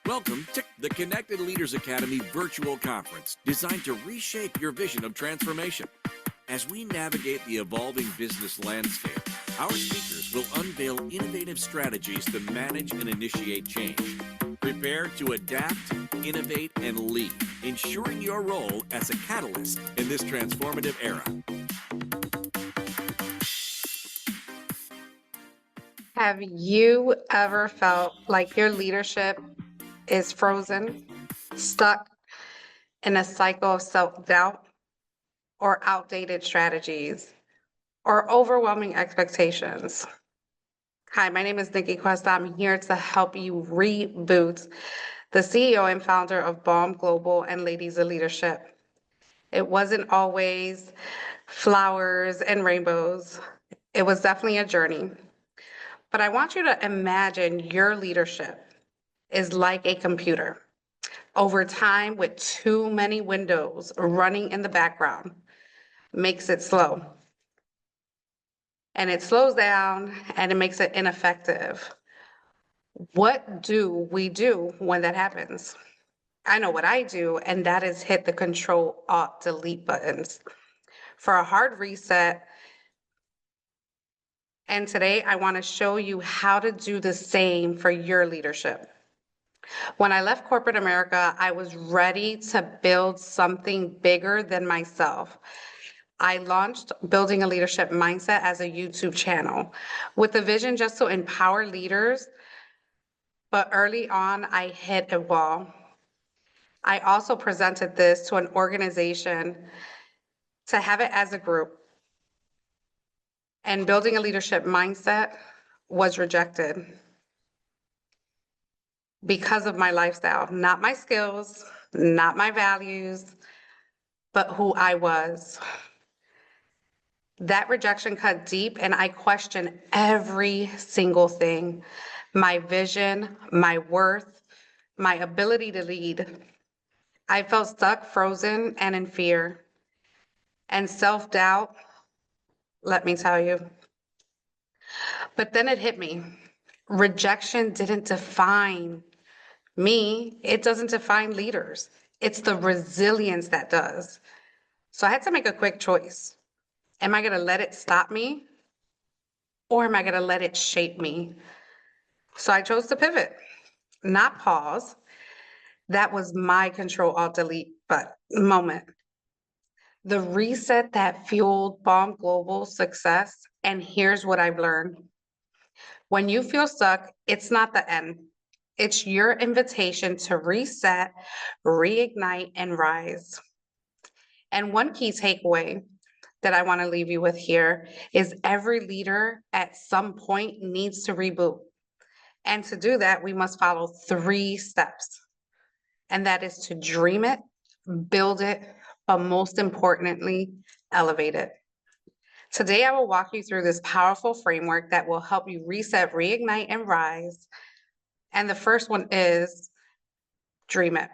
Welcome to the Connected Leaders Academy virtual conference designed to reshape your vision of transformation. As we navigate the evolving business landscape, our speakers will unveil innovative strategies to manage and initiate change. Prepare to adapt, innovate, and lead, ensuring your role as a catalyst in this transformative era. Have you ever felt like your leadership is frozen, stuck in a cycle of self-doubt, or outdated strategies, or overwhelming expectations? Hi, my name is Nicky Cuesta. I'm here to help you reboot, the CEO and founder of Balm Global and Ladies of Leadership. It wasn't always flowers and rainbows. It was definitely a journey. But I want you to imagine your leadership is like a computer. Over time, with too many windows running in the background, makes it slow. And it slows down and it makes it ineffective. What do we do when that happens? I know what I do, and that is hit the Control Alt Delete buttons for a hard reset. And today I want to show you how to do the same for your leadership. When I left corporate America, I was ready to build something bigger than myself. I launched Building a Leadership Mindset as a YouTube channel with the vision just to empower leaders. But early on, I hit a wall. I also presented this to an organization to have it as a group. And Building a Leadership Mindset was rejected because of my lifestyle, not my skills, not my values, but who I was. That rejection cut deep, and I questioned every single thing: my vision, my worth, my ability to lead. I felt stuck, frozen, and in fear. And self-doubt, let me tell you. But then it hit me. Rejection didn't define me. It doesn't define leaders. It's the resilience that does. So I had to make a quick choice. Am I gonna let it stop me? Or am I gonna let it shape me? So I chose to pivot, not pause. That was my Control Alt Delete moment. The reset that fueled Balm Global's success. And here's what I've learned. When you feel stuck, it's not the end. It's your invitation to reset, reignite, and rise. And one key takeaway that I want to leave you with here is every leader at some point needs to reboot. And to do that, we must follow 3 steps. And that is to dream it, build it, but most importantly, elevate it. Today, I will walk you through this powerful framework that will help you reset, reignite, and rise. And the first one is dream it.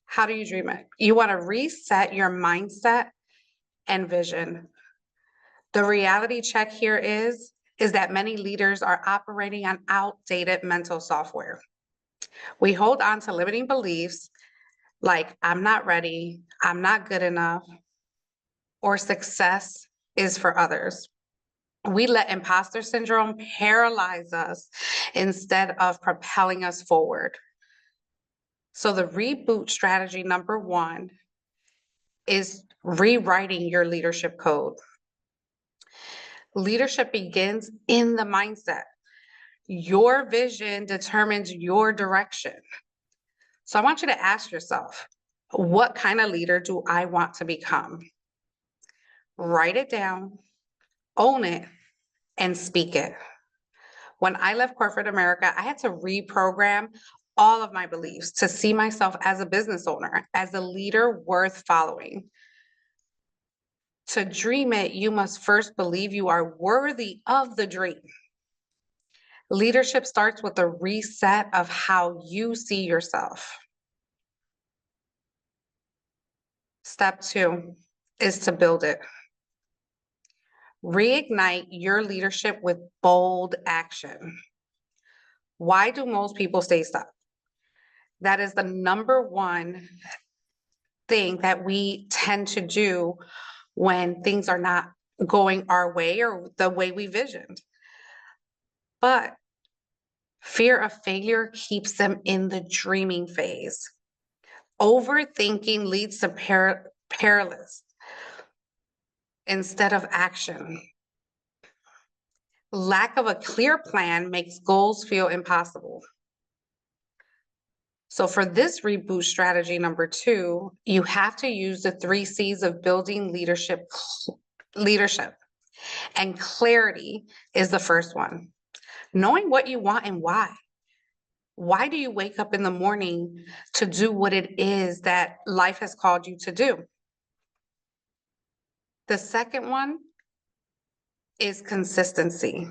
How do you dream it? You want to reset your mindset and vision. The reality check here is that many leaders are operating on outdated mental software. We hold on to limiting beliefs like I'm not ready, I'm not good enough, or success is for others. We let imposter syndrome paralyze us instead of propelling us forward. So the reboot strategy number 1 is rewriting your leadership code. Leadership begins in the mindset. Your vision determines your direction. So I want you to ask yourself, what kind of leader do I want to become? Write it down, own it, and speak it. When I left corporate America, I had to reprogram all of my beliefs to see myself as a business owner, as a leader worth following. To dream it, you must first believe you are worthy of the dream. Leadership starts with a reset of how you see yourself. Step 2 is to build it. Reignite your leadership with bold action. Why do most people stay stuck? That is the number one thing that we tend to do when things are not going our way or the way we visioned. But fear of failure keeps them in the dreaming phase. Overthinking leads to paralysis instead of action. Lack of a clear plan makes goals feel impossible. So for this reboot strategy number 2, you have to use the 3 C's of building leadership. And clarity is the first one. Knowing what you want and why. Why do you wake up in the morning to do what it is that life has called you to do? The second one is consistency.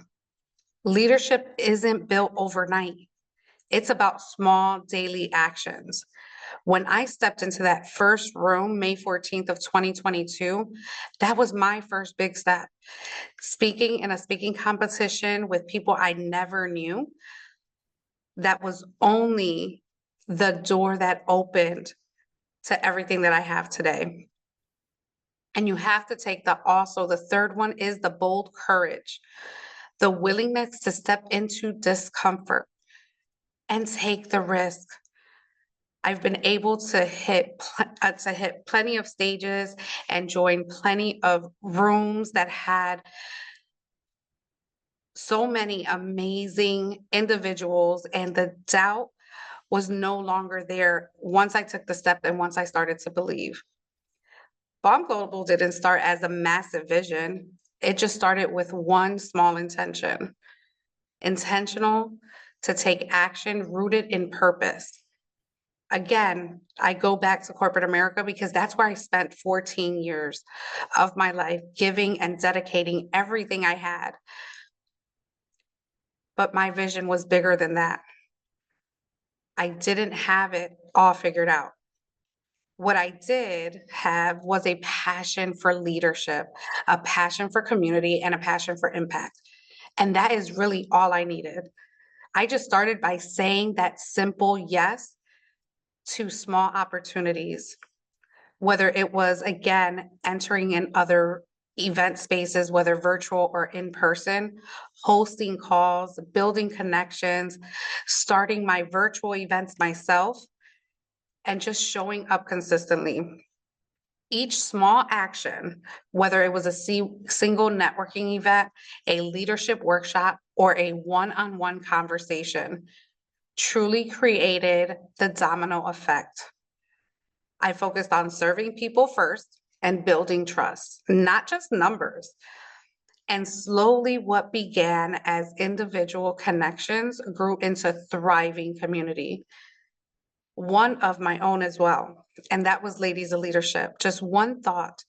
Leadership isn't built overnight. It's about small daily actions. When I stepped into that first room, May 14th of 2022, that was my first big step. Speaking in a speaking competition with people I never knew, that was only the door that opened to everything that I have today. And you have to take the third one is the bold courage, the willingness to step into discomfort and take the risk. I've been able to hit plenty of stages and join plenty of rooms that had so many amazing individuals, and the doubt was no longer there once I took the step and once I started to believe. Bomb Global didn't start as a massive vision. It just started with one small intention, intentional to take action rooted in purpose. Again, I go back to corporate America because that's where I spent 14 years of my life giving and dedicating everything I had. But my vision was bigger than that. I didn't have it all figured out. What I did have was a passion for leadership, a passion for community, and a passion for impact. And that is really all I needed. I just started by saying that simple yes to small opportunities, whether it was, again, entering in other event spaces, whether virtual or in person, hosting calls, building connections, starting my virtual events myself, and just showing up consistently. Each small action, whether it was a single networking event, a leadership workshop, or a one-on-one conversation, truly created the domino effect. I focused on serving people first and building trust, not just numbers. And slowly, what began as individual connections grew into thriving community. One of my own as well. And that was Ladies of Leadership. Just one thought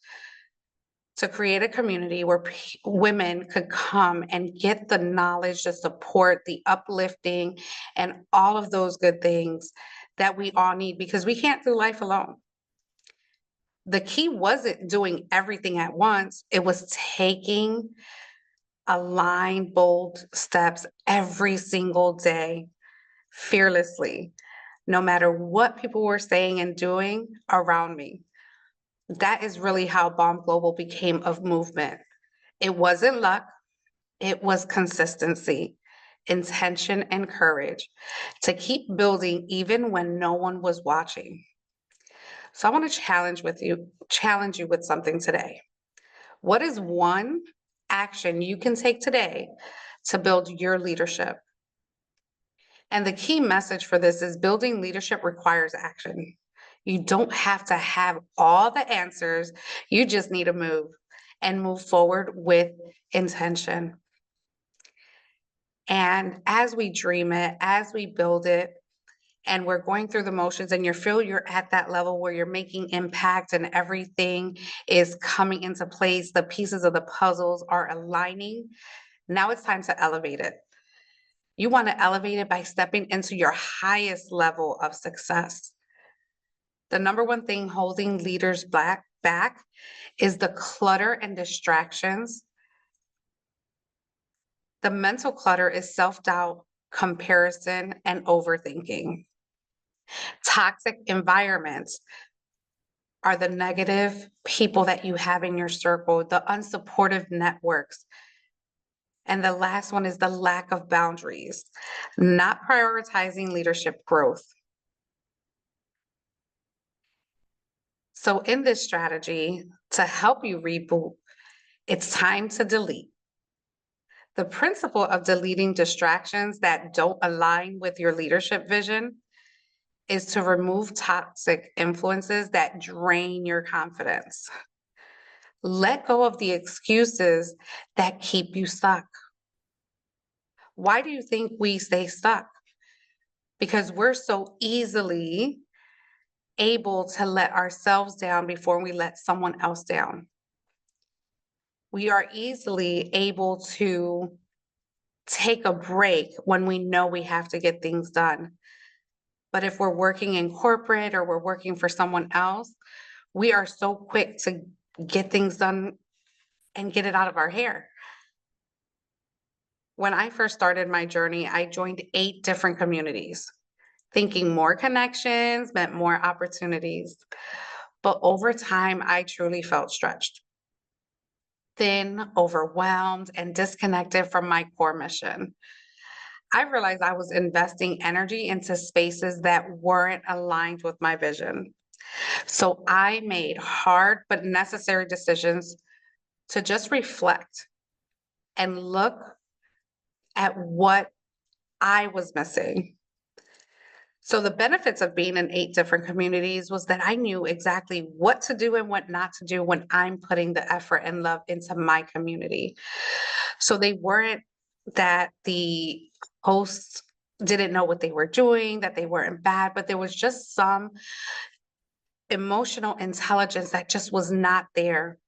to create a community where women could come and get the knowledge, the support, the uplifting, and all of those good things that we all need, because we can't do life alone. The key wasn't doing everything at once. It was taking aligned, bold steps every single day, fearlessly, no matter what people were saying and doing around me. That is really how Bomb Global became a movement. It wasn't luck, it was consistency, intention, and courage to keep building even when no one was watching. So I want to challenge you with something today. What is one action you can take today to build your leadership? And the key message for this is building leadership requires action. You don't have to have all the answers. You just need to move and move forward with intention. And as we dream it, as we build it, and we're going through the motions and you feel you're at that level where you're making impact and everything is coming into place, the pieces of the puzzles are aligning. Now it's time to elevate it. You want to elevate it by stepping into your highest level of success. The number one thing holding leaders back is the clutter and distractions. The mental clutter is self-doubt, comparison, and overthinking. Toxic environments are the negative people that you have in your circle, the unsupportive networks. And the last one is the lack of boundaries, not prioritizing leadership growth. So in this strategy, to help you reboot, it's time to delete. The principle of deleting distractions that don't align with your leadership vision is to remove toxic influences that drain your confidence. Let go of the excuses that keep you stuck. Why do you think we stay stuck? Because we're so easily able to let ourselves down before we let someone else down. We are easily able to take a break when we know we have to get things done. But if we're working in corporate or we're working for someone else, we are so quick to get things done and get it out of our hair. When I first started my journey, I joined 8 different communities, thinking more connections meant more opportunities. But over time, I truly felt stretched, thin, overwhelmed, and disconnected from my core mission. I realized I was investing energy into spaces that weren't aligned with my vision. So I made hard but necessary decisions to just reflect and look at what I was missing. So the benefits of being in 8 different communities was that I knew exactly what to do and what not to do when I'm putting the effort and love into my community. So they weren't that the hosts didn't know what they were doing, that they weren't bad, but there was just some emotional intelligence that just was not there.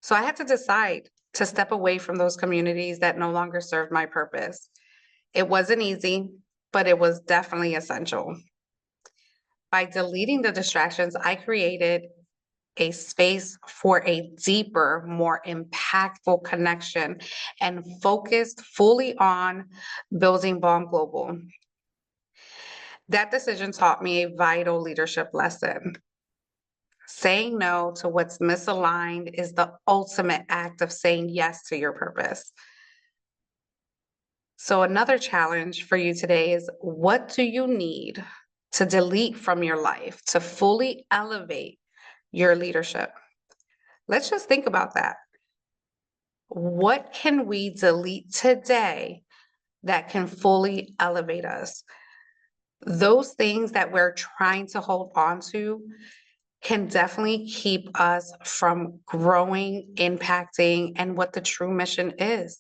So I had to decide to step away from those communities that no longer served my purpose. It wasn't easy, but it was definitely essential. By deleting the distractions, I created a space for a deeper, more impactful connection and focused fully on building Bomb Global. That decision taught me a vital leadership lesson. Saying no to what's misaligned is the ultimate act of saying yes to your purpose. So another challenge for you today is, what do you need to delete from your life to fully elevate your leadership? Let's just think about that. What can we delete today that can fully elevate us? Those things that we're trying to hold on to can definitely keep us from growing, impacting, and what the true mission is.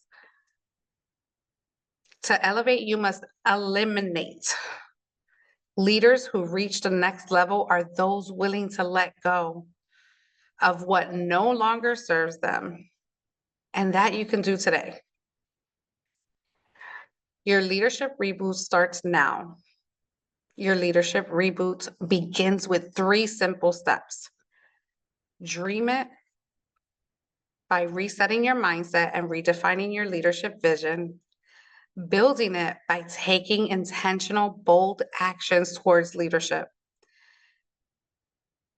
To elevate, you must eliminate. Leaders who reach the next level are those willing to let go of what no longer serves them. And that you can do today. Your leadership reboot starts now. Your leadership reboot begins with 3 simple steps. Dream it by resetting your mindset and redefining your leadership vision. Building it by taking intentional, bold actions towards leadership.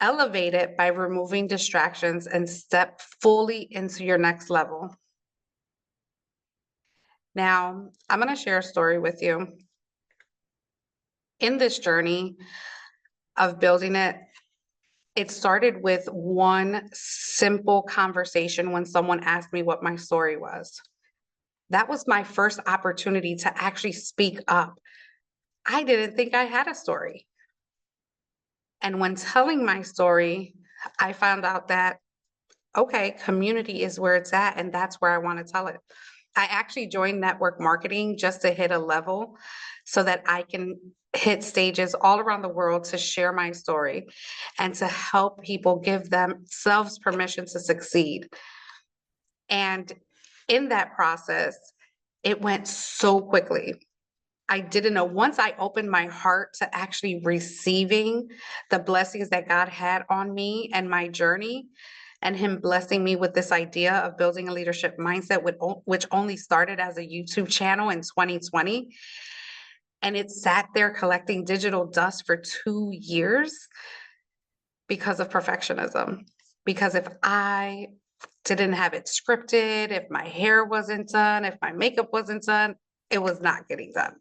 Elevate it by removing distractions and step fully into your next level. Now, I'm going to share a story with you. In this journey of building it, it started with one simple conversation when someone asked me what my story was. That was my first opportunity to actually speak up. I didn't think I had a story. And when telling my story, I found out that, okay, community is where it's at, and that's where I want to tell it. I actually joined network marketing just to hit a level so that I can hit stages all around the world to share my story and to help people give themselves permission to succeed. And in that process, it went so quickly. I didn't know, once I opened my heart to actually receiving the blessings that God had on me and my journey, and him blessing me with this idea of building a leadership mindset, which only started as a YouTube channel in 2020, And it sat there collecting digital dust for 2 years because of perfectionism. Because if I didn't have it scripted, if my hair wasn't done, if my makeup wasn't done, it was not getting done.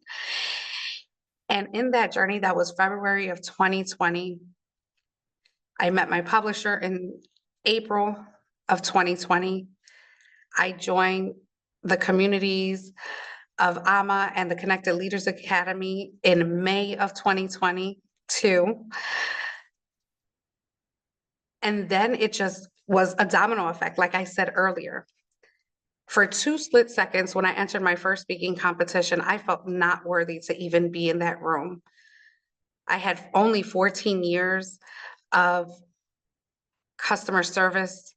And in that journey, that was February of 2020. I met my publisher in April of 2020. I joined the communities of AMA and the Connected Leaders Academy in May of 2022. And then it just was a domino effect, like I said earlier. For 2 split seconds, when I entered my first speaking competition, I felt not worthy to even be in that room. I had only 14 years of customer service,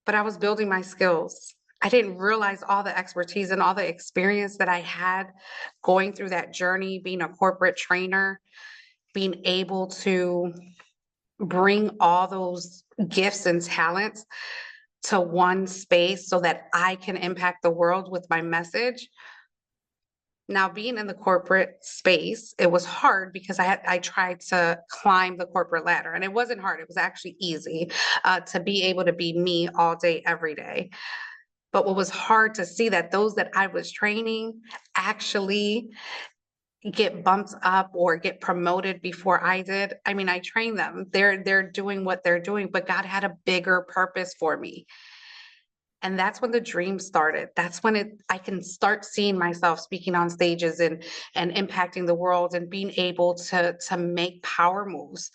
but I was building my skills. I didn't realize all the expertise and all the experience that I had going through that journey, being a corporate trainer, being able to bring all those gifts and talents to one space so that I can impact the world with my message. Now, being in the corporate space, it was hard because I tried to climb the corporate ladder, and it wasn't hard. It was actually easy to be able to be me all day, every day. But what was hard to see that those that I was training actually get bumped up or get promoted before I did. I mean, I trained them. They're doing what they're doing, but God had a bigger purpose for me. And that's when the dream started. That's when I can start seeing myself speaking on stages and impacting the world and being able to make power moves.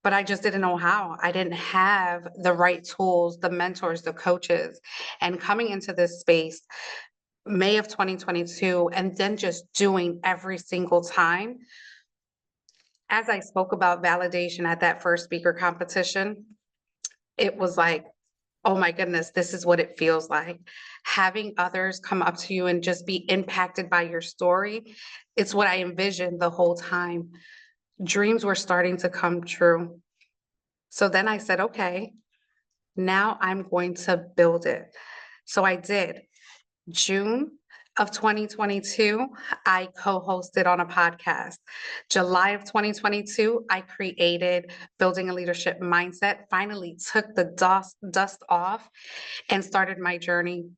But I just didn't know how. I didn't have the right tools, the mentors, the coaches. And coming into this space, May of 2022, and then just doing every single time. As I spoke about validation at that first speaker competition, it was like, oh my goodness, this is what it feels like. Having others come up to you and just be impacted by your story. It's what I envisioned the whole time. Dreams were starting to come true. So then I said, okay, now I'm going to build it. So I did. June of 2022, I co-hosted on a podcast. July of 2022, I created Building a Leadership Mindset, finally took the dust off and started my journey.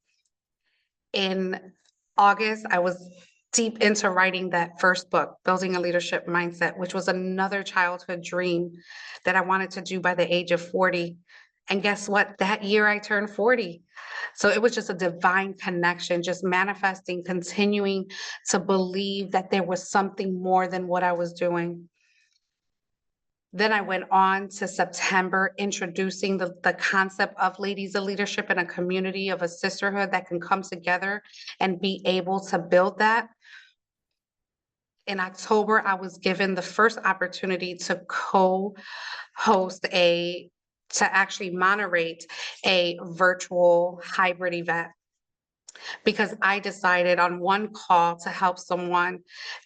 In August, I was deep into writing that first book, Building a Leadership Mindset, which was another childhood dream that I wanted to do by the age of 40. And guess what? That year I turned 40. So it was just a divine connection, just manifesting, continuing to believe that there was something more than what I was doing. Then I went on to September, introducing the concept of Ladies of Leadership in a community of a sisterhood that can come together and be able to build that. In October, I was given the first opportunity to co-host to actually moderate a virtual hybrid event, because I decided on one call to help someone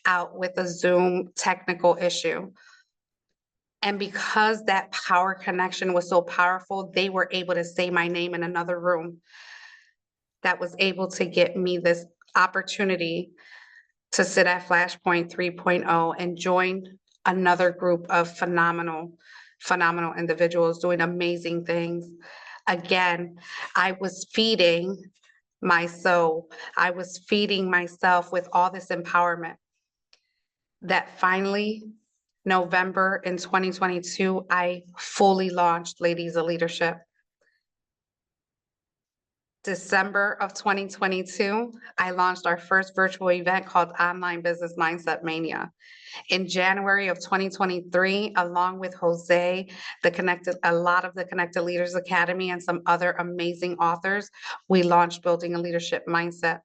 out with a Zoom technical issue. And because that power connection was so powerful, they were able to say my name in another room. That was able to get me this opportunity to sit at Flashpoint 3.0 and join another group of phenomenal individuals doing amazing things. Again, I was feeding my soul. I was feeding myself with all this empowerment that finally, November in 2022, I fully launched Ladies of Leadership. December of 2022, I launched our first virtual event called Online Business Mindset Mania. In January of 2023, along with Jose, a lot of the Connected Leaders Academy and some other amazing authors, we launched Building a Leadership Mindset.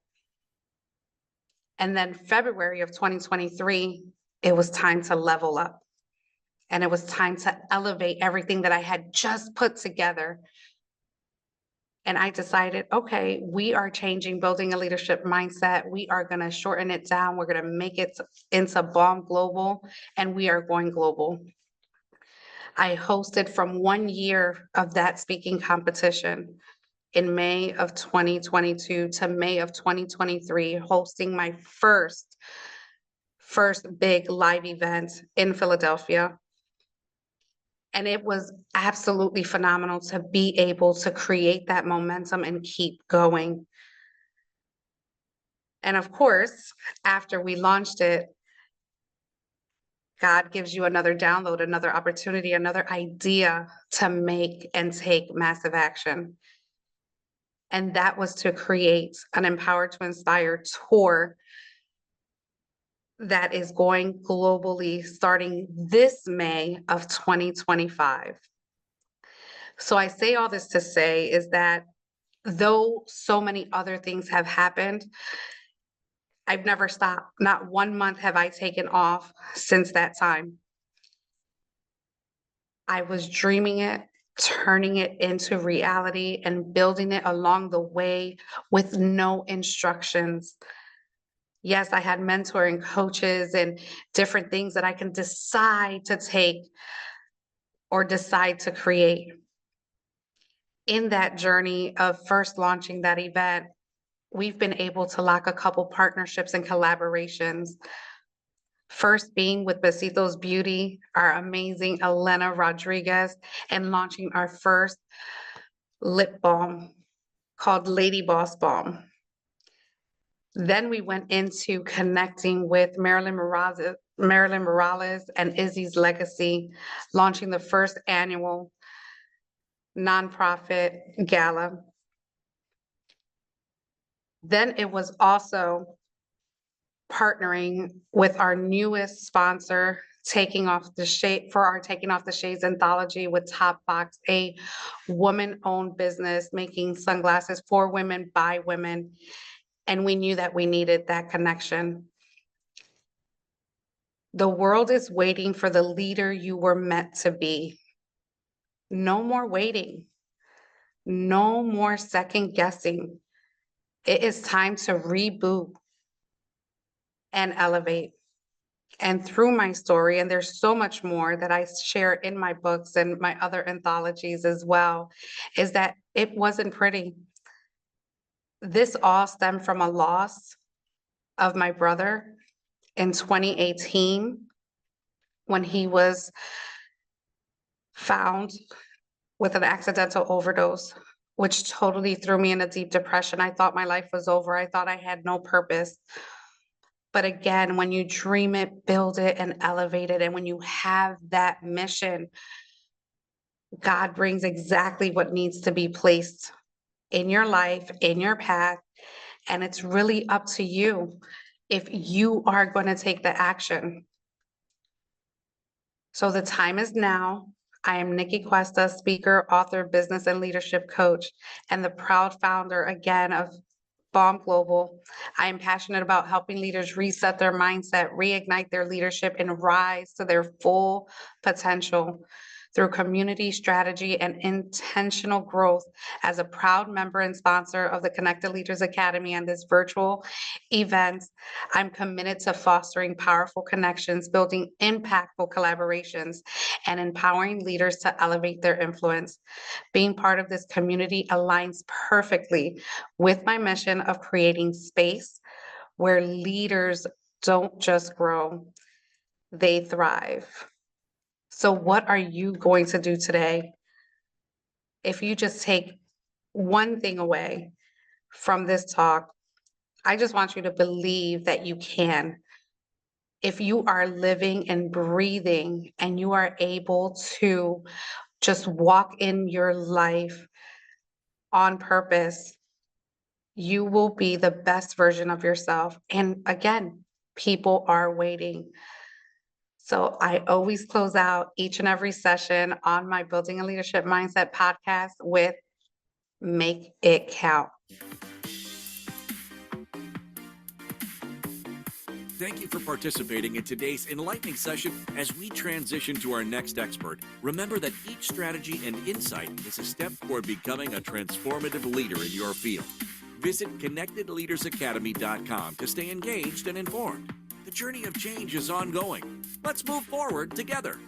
And then February of 2023, it was time to level up. And it was time to elevate everything that I had just put together. And I decided, okay, we are changing Building a Leadership Mindset. We are going to shorten it down. We're going to make it into Bomb Global, and we are going global. I hosted from 1 year of that speaking competition in May of 2022 to May of 2023, hosting my first big live event in Philadelphia. And it was absolutely phenomenal to be able to create that momentum and keep going. And of course, after we launched it, God gives you another download, another opportunity, another idea to make and take massive action. And that was to create an Empower to Inspire tour that is going globally starting this May of 2025. So I say all this to say is that though so many other things have happened, I've never stopped. Not 1 month have I taken off since that time. I was dreaming it, turning it into reality, and building it along the way with no instructions. Yes, I had mentoring coaches and different things that I can decide to take or decide to create. In that journey of first launching that event, we've been able to lock a couple partnerships and collaborations. First being with Besitos Beauty, our amazing Elena Rodriguez, and launching our first lip balm called Lady Boss Balm. Then we went into connecting with Marilyn Morales and Izzy's Legacy, launching the first annual nonprofit gala. Then it was also partnering with our newest sponsor, Taking Off the Shades anthology with Top Box, a woman-owned business making sunglasses for women by women. And we knew that we needed that connection. The world is waiting for the leader you were meant to be. No more waiting. No more second guessing. It is time to reboot and elevate. And through my story, and there's so much more that I share in my books and my other anthologies as well, is that it wasn't pretty. This all stemmed from a loss of my brother in 2018 when he was found with an accidental overdose, which totally threw me in a deep depression. I thought my life was over. I thought I had no purpose. But again, when you dream it, build it, and elevate it, and when you have that mission, God brings exactly what needs to be placed in your life, in your path, and it's really up to you if you are going to take the action. So the time is now. I am Nicky Cuesta, speaker, author, business, and leadership coach, and the proud founder again of Bomb Global. I am passionate about helping leaders reset their mindset, reignite their leadership, and rise to their full potential through community strategy and intentional growth. As a proud member and sponsor of the Connected Leaders Academy and this virtual event, I'm committed to fostering powerful connections, building impactful collaborations, and empowering leaders to elevate their influence. Being part of this community aligns perfectly with my mission of creating space where leaders don't just grow, they thrive. So what are you going to do today? If you just take one thing away from this talk, I just want you to believe that you can. If you are living and breathing and you are able to just walk in your life on purpose, you will be the best version of yourself. And again, people are waiting. So I always close out each and every session on my Building a Leadership Mindset podcast with make it count. Thank you for participating in today's enlightening session. As we transition to our next expert, remember that each strategy and insight is a step toward becoming a transformative leader in your field. Visit connectedleadersacademy.com to stay engaged and informed. The journey of change is ongoing. Let's move forward together.